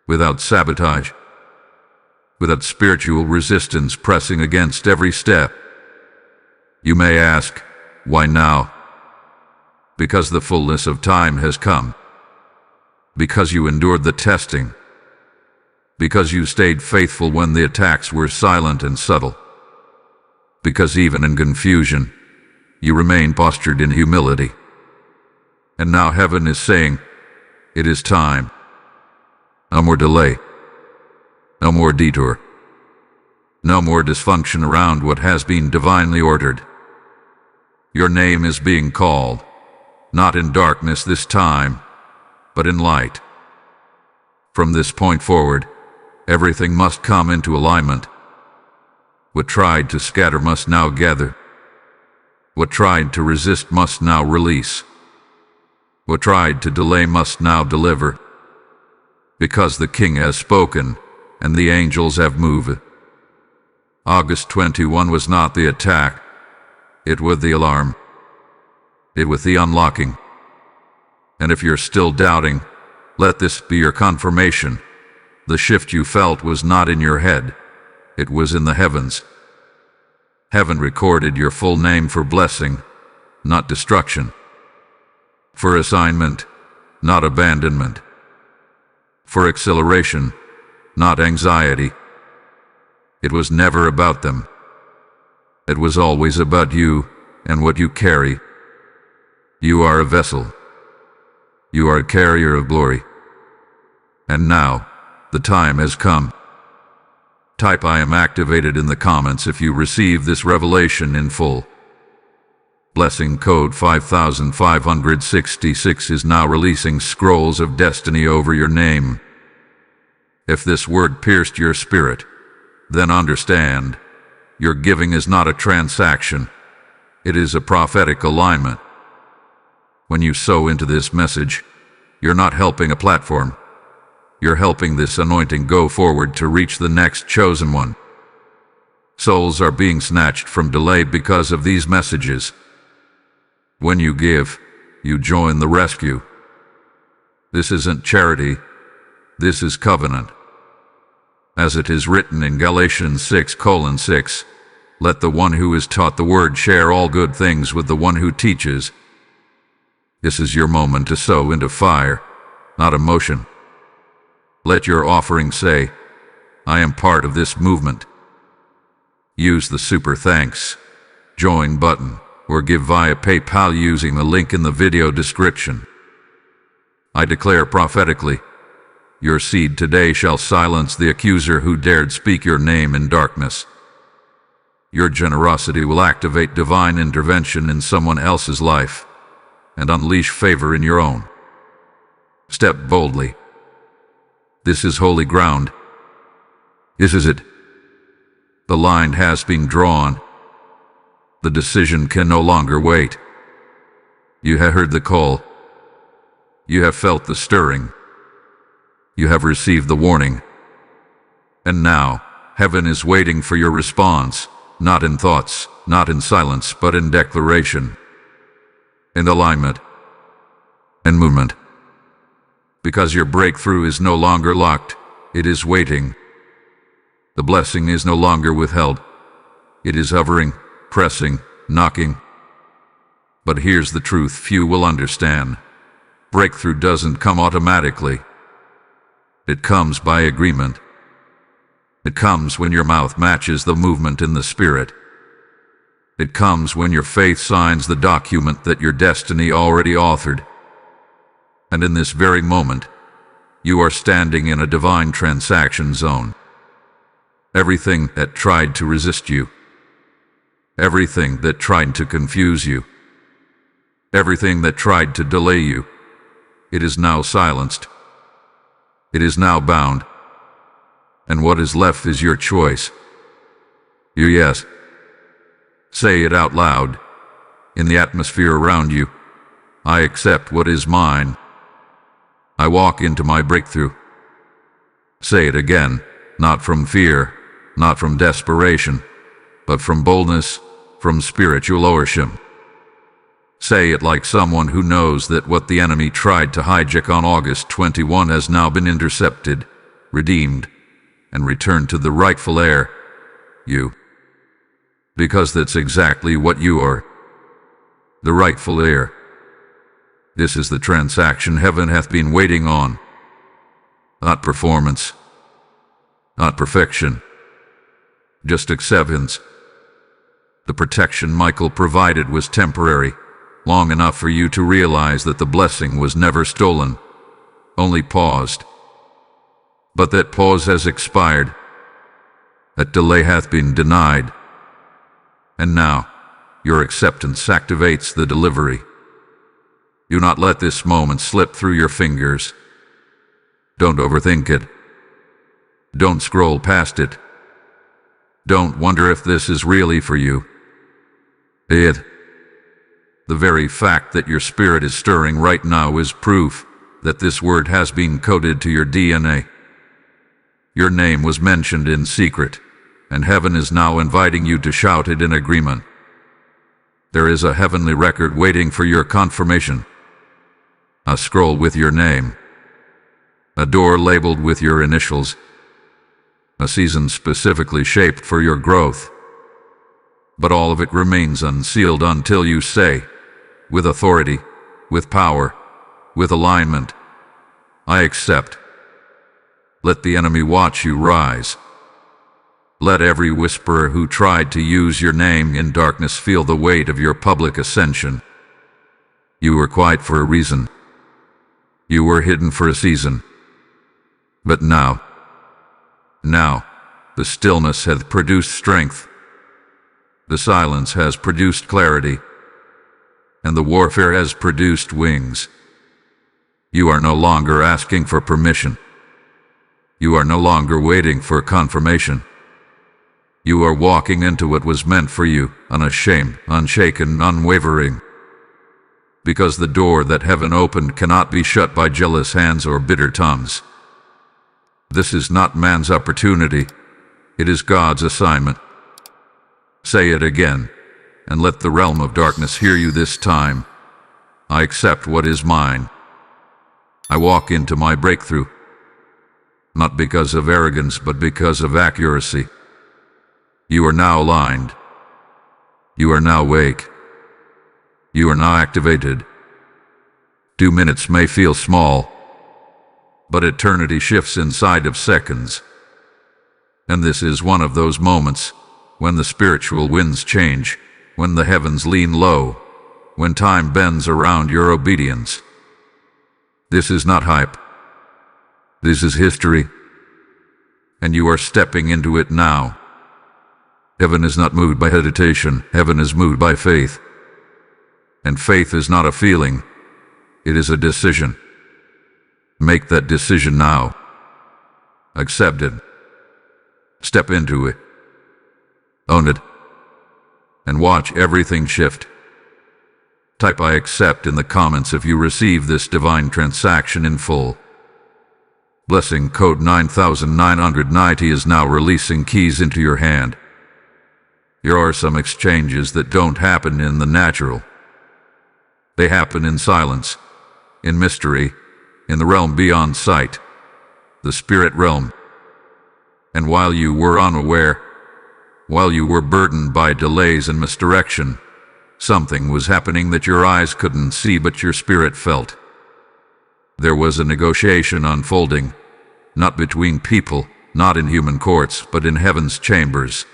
without sabotage, without spiritual resistance pressing against every step. You may ask, why now? Because the fullness of time has come. Because you endured the testing. Because you stayed faithful when the attacks were silent and subtle. Because even in confusion, you remained postured in humility. And now heaven is saying, it is time. No more delay. No more detour. No more dysfunction around what has been divinely ordered. Your name is being called, not in darkness this time, but in light. From this point forward, everything must come into alignment. What tried to scatter must now gather. What tried to resist must now release. What tried to delay must now deliver. Because the King has spoken, and the angels have moved. August 21 was not the attack. It was the alarm. It was the unlocking. And if you're still doubting, let this be your confirmation. The shift you felt was not in your head. It was in the heavens. Heaven recorded your full name for blessing, not destruction. For assignment, not abandonment. For acceleration, not anxiety. It was never about them. It was always about you and what you carry. You are a vessel. You are a carrier of glory. And now, the time has come. Type "I am" activated in the comments if you receive this revelation in full. Blessing code 5566 is now releasing scrolls of destiny over your name. If this word pierced your spirit, then understand, your giving is not a transaction. It is a prophetic alignment. When you sow into this message, you're not helping a platform. You're helping this anointing go forward to reach the next chosen one. Souls are being snatched from delay because of these messages. When you give, you join the rescue. This isn't charity. This is covenant. As it is written in Galatians 6:6, let the one who is taught the word share all good things with the one who teaches. This is your moment to sow into fire, not emotion. Let your offering say, I am part of this movement. Use the super thanks, join button, or give via PayPal using the link in the video description. I declare prophetically, your seed today shall silence the accuser who dared speak your name in darkness. Your generosity will activate divine intervention in someone else's life and unleash favor in your own. Step boldly. This is holy ground. This is it. The line has been drawn. The decision can no longer wait. You have heard the call. You have felt the stirring. You have received the warning. And now, heaven is waiting for your response, not in thoughts, not in silence, but in declaration, in alignment, and movement. Because your breakthrough is no longer locked, it is waiting. The blessing is no longer withheld. It is hovering, pressing, knocking. But here's the truth few will understand. Breakthrough doesn't come automatically. It comes by agreement. It comes when your mouth matches the movement in the spirit. It comes when your faith signs the document that your destiny already authored. And in this very moment, you are standing in a divine transaction zone. Everything that tried to resist you, everything that tried to confuse you, everything that tried to delay you, it is now silenced. It is now bound. And what is left is your choice. Your yes. Say it out loud, in the atmosphere around you. I accept what is mine. I walk into my breakthrough. Say it again, not from fear, not from desperation, but from boldness, from spiritual worship. Say it like someone who knows that what the enemy tried to hijack on August 21 has now been intercepted, redeemed, and returned to the rightful heir, you. Because that's exactly what you are. The rightful heir. This is the transaction heaven hath been waiting on. Not performance. Not perfection. Just acceptance. The protection Michael provided was temporary, long enough for you to realize that the blessing was never stolen, only paused. But that pause has expired. That delay hath been denied. And now, your acceptance activates the delivery. Do not let this moment slip through your fingers. Don't overthink it. Don't scroll past it. Don't wonder if this is really for you. The very fact that your spirit is stirring right now is proof that this word has been coded to your DNA. Your name was mentioned in secret, and heaven is now inviting you to shout it in agreement. There is a heavenly record waiting for your confirmation. A scroll with your name. A door labeled with your initials. A season specifically shaped for your growth. But all of it remains unsealed until you say, with authority, with power, with alignment, I accept. Let the enemy watch you rise. Let every whisperer who tried to use your name in darkness feel the weight of your public ascension. You were quiet for a reason. You were hidden for a season. But now, the stillness hath produced strength. The silence has produced clarity. And the warfare has produced wings. You are no longer asking for permission. You are no longer waiting for confirmation. You are walking into what was meant for you, unashamed, unshaken, unwavering. because the door that heaven opened cannot be shut by jealous hands or bitter tongues. This is not man's opportunity, it is God's assignment. Say it again, and let the realm of darkness hear you this time. I accept what is mine. I walk into my breakthrough, not because of arrogance, but because of accuracy. You are now aligned. You are now awake. You are now activated. 2 minutes may feel small, but eternity shifts inside of seconds. And this is one of those moments when the spiritual winds change, when the heavens lean low, when time bends around your obedience. This is not hype. This is history. And you are stepping into it now. Heaven is not moved by hesitation. Heaven is moved by faith. And faith is not a feeling. It is a decision. Make that decision now. Accept it. Step into it. Own it. And watch everything shift. Type I accept in the comments if you receive this divine transaction in full. Blessing code 9990 is now releasing keys into your hand. There are some exchanges that don't happen in the natural. They happen in silence, in mystery, in the realm beyond sight, the spirit realm. And while you were unaware, while you were burdened by delays and misdirection, something was happening that your eyes couldn't see but your spirit felt. There was a negotiation unfolding, not between people, not in human courts, but in heaven's chambers.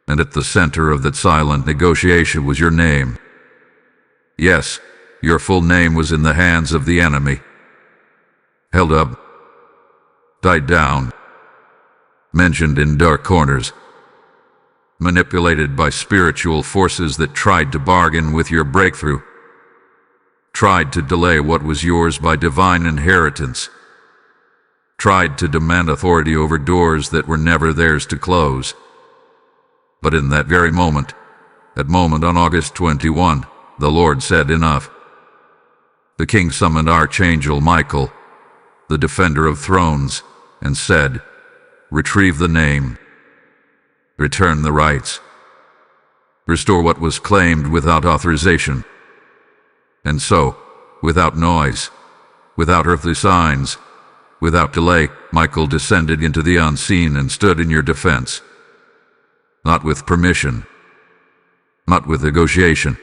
And at the center of that silent negotiation was your name. Yes, your full name was in the hands of the enemy. Held up, tied down, mentioned in dark corners, manipulated by spiritual forces that tried to bargain with your breakthrough, tried to delay what was yours by divine inheritance, tried to demand authority over doors that were never theirs to close. But in that very moment, that moment on August 21, the Lord said, enough. The king summoned Archangel Michael, the defender of thrones, and said, retrieve the name, return the rights, restore what was claimed without authorization. And so, without noise, without earthly signs, without delay, Michael descended into the unseen and stood in your defense. Not with permission, not with negotiation,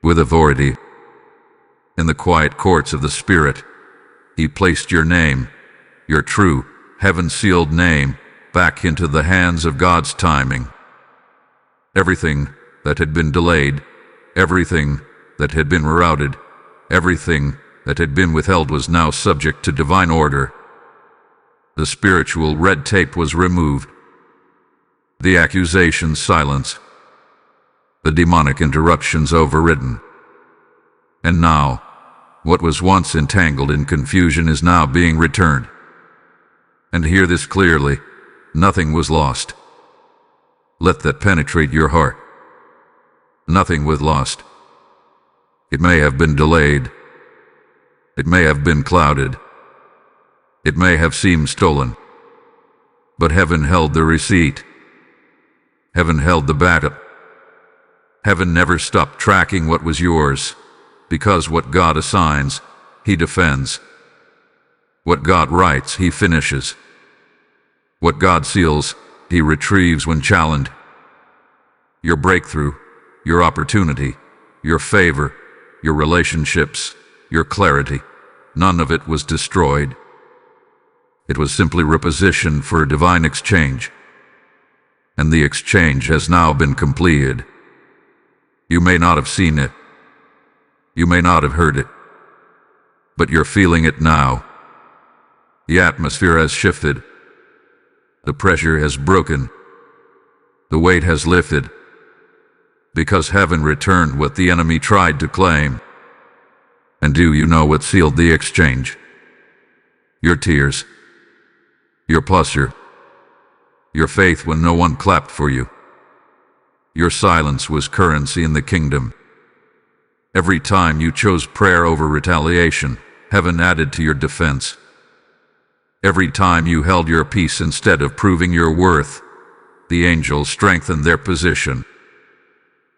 with authority. In the quiet courts of the Spirit, he placed your name, your true, heaven-sealed name, back into the hands of God's timing. Everything that had been delayed, everything that had been rerouted, everything that had been withheld was now subject to divine order. The spiritual red tape was removed, the accusations silenced, the demonic interruptions overridden. And now, what was once entangled in confusion is now being returned. And hear this clearly, nothing was lost. Let that penetrate your heart. Nothing was lost. It may have been delayed. It may have been clouded. It may have seemed stolen. But heaven held the receipt. Heaven held the backup. Heaven never stopped tracking what was yours, because what God assigns, He defends. What God writes, He finishes. What God seals, He retrieves when challenged. Your breakthrough, your opportunity, your favor, your relationships, your clarity, none of it was destroyed. It was simply repositioned for a divine exchange. And the exchange has now been completed. You may not have seen it. You may not have heard it. But you're feeling it now. The atmosphere has shifted. The pressure has broken. The weight has lifted. Because heaven returned what the enemy tried to claim. And do you know what sealed the exchange? Your tears. Your posture. Your faith when no one clapped for you. Your silence was currency in the kingdom. Every time you chose prayer over retaliation, heaven added to your defense. Every time you held your peace instead of proving your worth, the angels strengthened their position.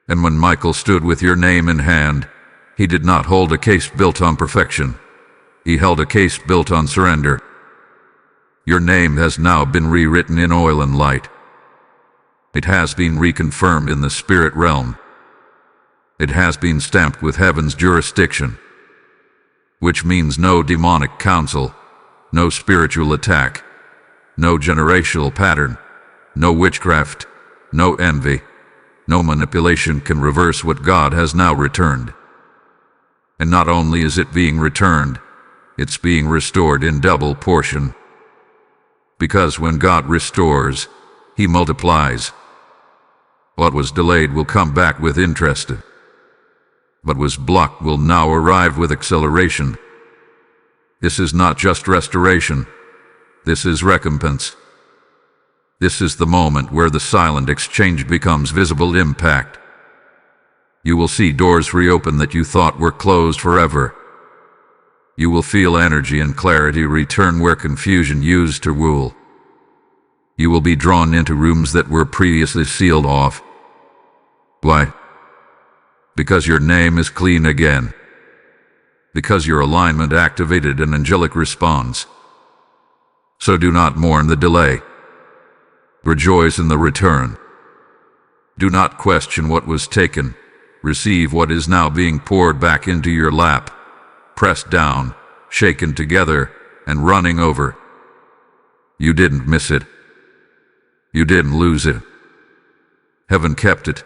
And when Michael stood with your name in hand, he did not hold a case built on perfection. He held a case built on surrender. Your name has now been rewritten in oil and light. It has been reconfirmed in the spirit realm. It has been stamped with heaven's jurisdiction, which means no demonic counsel, no spiritual attack, no generational pattern, no witchcraft, no envy, no manipulation can reverse what God has now returned. And not only is it being returned, it's being restored in double portion. Because when God restores, He multiplies. What was delayed will come back with interest. What was blocked will now arrive with acceleration. This is not just restoration. This is recompense. This is the moment where the silent exchange becomes visible impact. You will see doors reopen that you thought were closed forever. You will feel energy and clarity return where confusion used to rule. You will be drawn into rooms that were previously sealed off. Why? Because your name is clean again. Because your alignment activated an angelic response. So do not mourn the delay. Rejoice in the return. Do not question what was taken. Receive what is now being poured back into your lap, pressed down, shaken together, and running over. You didn't miss it. You didn't lose it. Heaven kept it,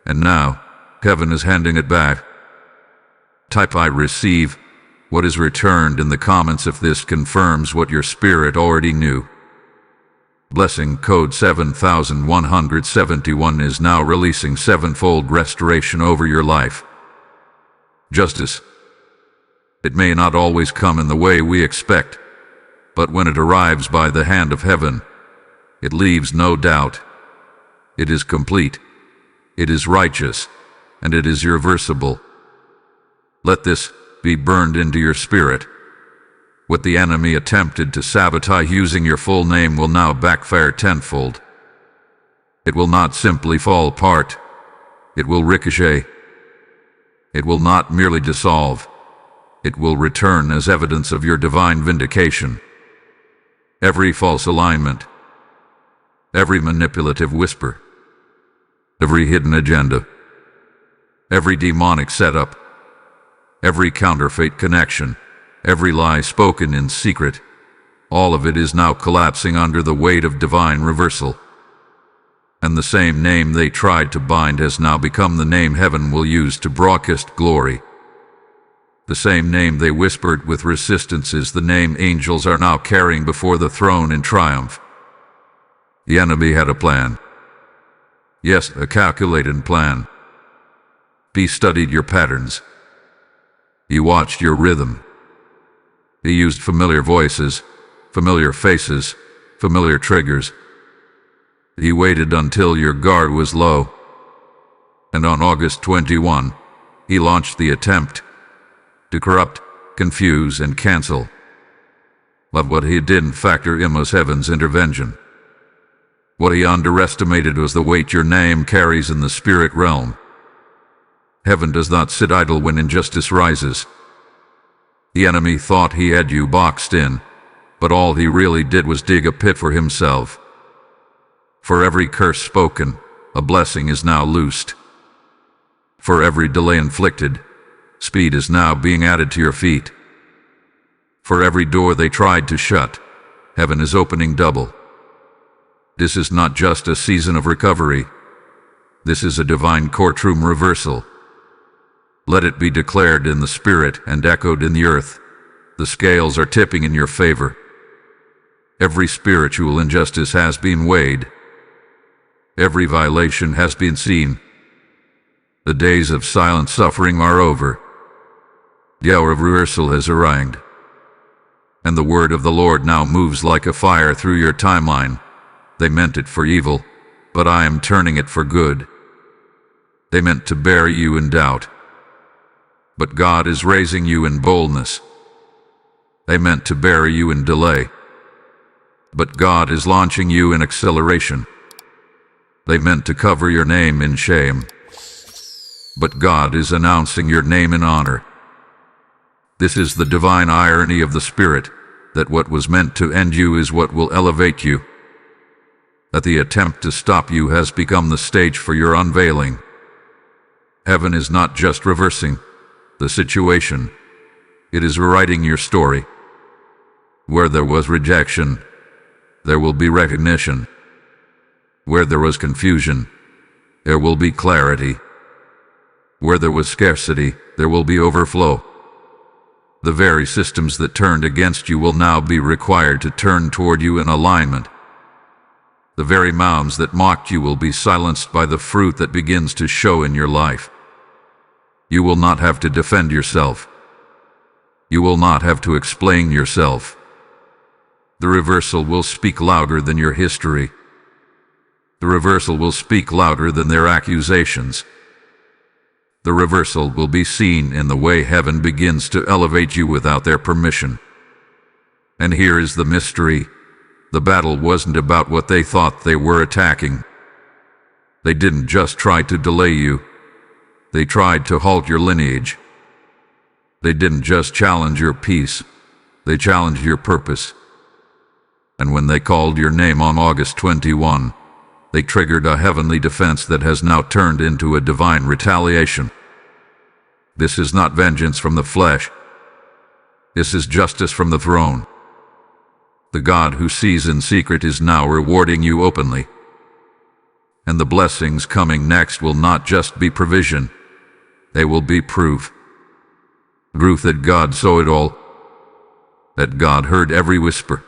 and now heaven is handing it back. Type I receive what is returned in the comments if this confirms what your spirit already knew. Blessing code 7171 is now releasing sevenfold restoration over your life. Justice. It may not always come in the way we expect, but when it arrives by the hand of heaven, it leaves no doubt. It is complete, it is righteous, and it is irreversible. Let this be burned into your spirit. What the enemy attempted to sabotage using your full name will now backfire tenfold. It will not simply fall apart. It will ricochet. It will not merely dissolve. It will return as evidence of your divine vindication. Every false alignment, every manipulative whisper, every hidden agenda, every demonic setup, every counterfeit connection, every lie spoken in secret, all of it is now collapsing under the weight of divine reversal. And the same name they tried to bind has now become the name heaven will use to broadcast glory. The same name they whispered with resistance is the name angels are now carrying before the throne in triumph. The enemy had a plan. Yes, a calculated plan. He studied your patterns. He watched your rhythm. He used familiar voices, familiar faces, familiar triggers. He waited until your guard was low. And on August 21, he launched the attempt to corrupt, confuse, and cancel. But what he didn't factor in was heaven's intervention. What he underestimated was the weight your name carries in the spirit realm. Heaven does not sit idle when injustice rises. The enemy thought he had you boxed in, but all he really did was dig a pit for himself. For every curse spoken, a blessing is now loosed. For every delay inflicted, speed is now being added to your feet. For every door they tried to shut, heaven is opening double. This is not just a season of recovery. This is a divine courtroom reversal. Let it be declared in the spirit and echoed in the earth. The scales are tipping in your favor. Every spiritual injustice has been weighed. Every violation has been seen. The days of silent suffering are over. The hour of reversal has arrived. And the word of the Lord now moves like a fire through your timeline. They meant it for evil, but I am turning it for good. They meant to bury you in doubt. But God is raising you in boldness. They meant to bury you in delay, but God is launching you in acceleration. They meant to cover your name in shame, but God is announcing your name in honor. This is the divine irony of the Spirit, that what was meant to end you is what will elevate you. That the attempt to stop you has become the stage for your unveiling. Heaven is not just reversing the situation, it is rewriting your story. Where there was rejection, there will be recognition. Where there was confusion, there will be clarity. Where there was scarcity, there will be overflow. The very systems that turned against you will now be required to turn toward you in alignment. The very mouths that mocked you will be silenced by the fruit that begins to show in your life. You will not have to defend yourself. You will not have to explain yourself. The reversal will speak louder than your history. The reversal will speak louder than their accusations. The reversal will be seen in the way heaven begins to elevate you without their permission. And here is the mystery. The battle wasn't about what they thought they were attacking. They didn't just try to delay you. They tried to halt your lineage. They didn't just challenge your peace. They challenged your purpose. And when they called your name on August 21, they triggered a heavenly defense that has now turned into a divine retaliation. This is not vengeance from the flesh. This is justice from the throne. The God who sees in secret is now rewarding you openly. And the blessings coming next will not just be provision. They will be proof. Proof that God saw it all. That God heard every whisper.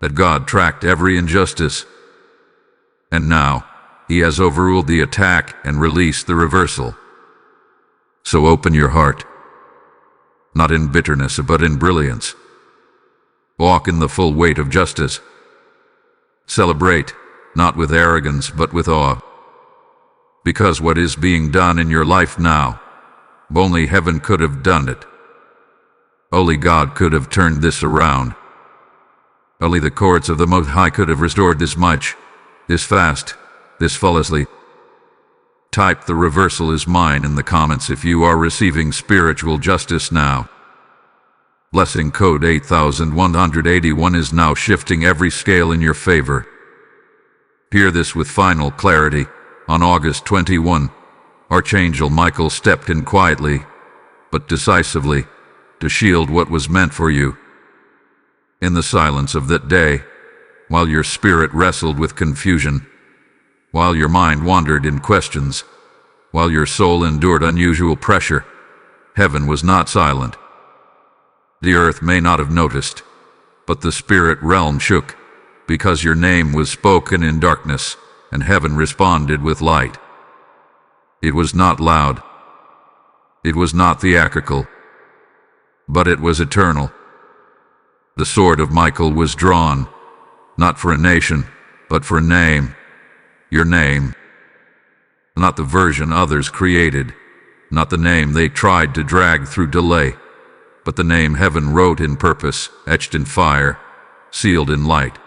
That God tracked every injustice. And now, He has overruled the attack and released the reversal. So open your heart. Not in bitterness, but in brilliance. Walk in the full weight of justice. Celebrate, not with arrogance, but with awe. Because what is being done in your life now, only heaven could have done it. Only God could have turned this around. Only the courts of the Most High could have restored this much, this fast, this flawlessly. Type "the reversal is mine" in the comments if you are receiving spiritual justice now. Blessing code 8181 is now shifting every scale in your favor. Hear this with final clarity. On August 21, Archangel Michael stepped in quietly, but decisively, to shield what was meant for you. In the silence of that day, while your spirit wrestled with confusion, while your mind wandered in questions, while your soul endured unusual pressure, heaven was not silent. The earth may not have noticed, but the spirit realm shook, because your name was spoken in darkness, and heaven responded with light. It was not loud. It was not theatrical. But it was eternal. The sword of Michael was drawn, not for a nation, but for a name. Your name. Not the version others created, not the name they tried to drag through delay, but the name heaven wrote in purpose, etched in fire, sealed in light.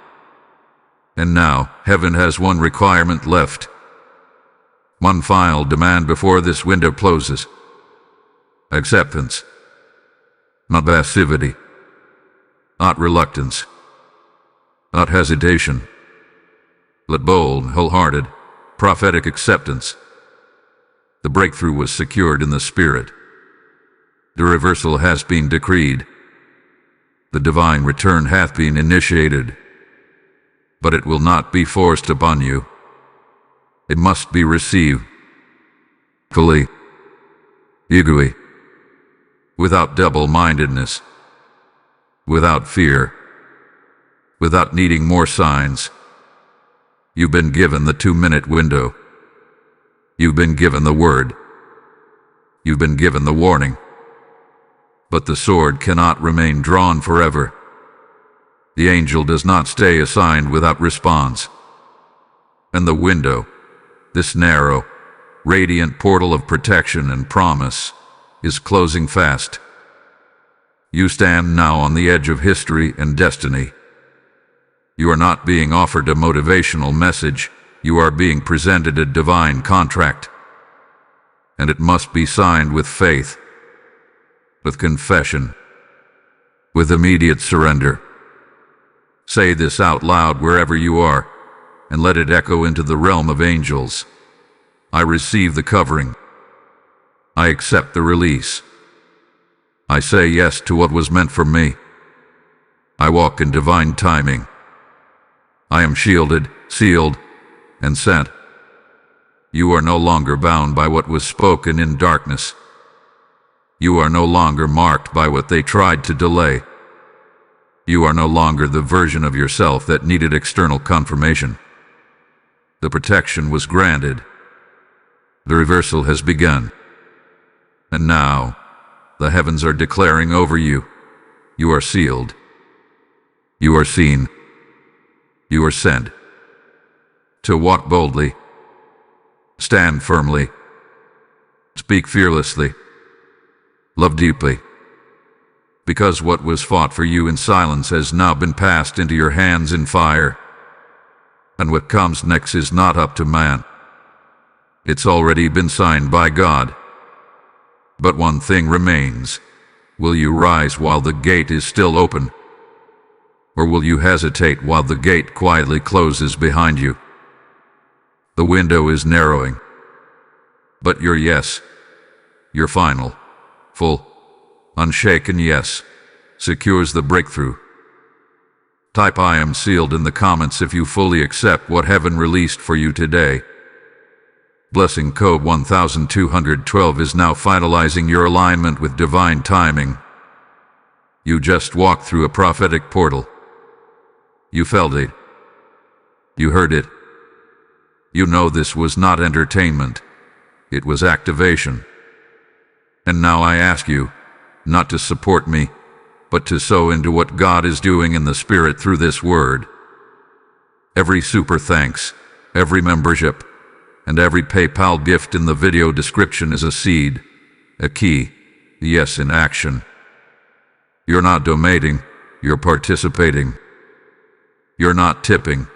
And now, heaven has one requirement left. One final demand before this window closes. Acceptance. Not passivity. Not reluctance. Not hesitation. But bold, wholehearted, prophetic acceptance. The breakthrough was secured in the Spirit. The reversal has been decreed. The divine return hath been initiated. But it will not be forced upon you. It must be received fully, eagerly, without double-mindedness, without fear, without needing more signs. You've been given the 2-minute window. You've been given the word. You've been given the warning. But the sword cannot remain drawn forever. The angel does not stay assigned without response. And the window, this narrow, radiant portal of protection and promise, is closing fast. You stand now on the edge of history and destiny. You are not being offered a motivational message, you are being presented a divine contract. And it must be signed with faith, with confession, with immediate surrender. Say this out loud wherever you are, and let it echo into the realm of angels. I receive the covering. I accept the release. I say yes to what was meant for me. I walk in divine timing. I am shielded, sealed, and sent. You are no longer bound by what was spoken in darkness. You are no longer marked by what they tried to delay. You are no longer the version of yourself that needed external confirmation. The protection was granted. The reversal has begun. And now, the heavens are declaring over you, you are sealed. You are seen. You are sent. To walk boldly. Stand firmly. Speak fearlessly. Love deeply. Because what was fought for you in silence has now been passed into your hands in fire. And what comes next is not up to man. It's already been signed by God. But one thing remains. Will you rise while the gate is still open? Or will you hesitate while the gate quietly closes behind you? The window is narrowing. But your yes, your final, full, unshaken yes, secures the breakthrough. Type I am sealed in the comments if you fully accept what heaven released for you today. Blessing code 1212 is now finalizing your alignment with divine timing. You just walked through a prophetic portal. You felt it. You heard it. You know this was not entertainment. It was activation. And now I ask you, not to support me, but to sow into what God is doing in the Spirit through this word. Every super thanks, every membership, and every PayPal gift in the video description is a seed, a key, yes in action. You're not donating, you're participating. You're not tipping,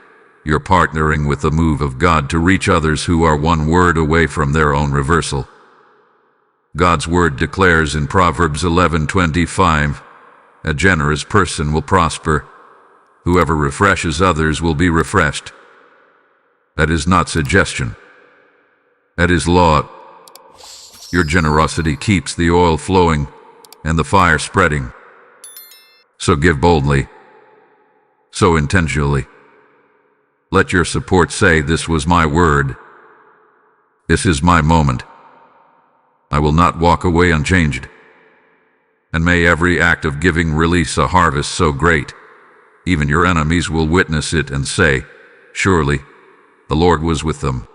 you're partnering with the move of God to reach others who are one word away from their own reversal. God's word declares in Proverbs 11:25, a generous person will prosper. Whoever refreshes others will be refreshed. That is not suggestion. That is law. Your generosity keeps the oil flowing and the fire spreading. So give boldly. So intentionally. Let your support say, this was my word. This is my moment. I will not walk away unchanged. And may every act of giving release a harvest so great, even your enemies will witness it and say, surely, the Lord was with them.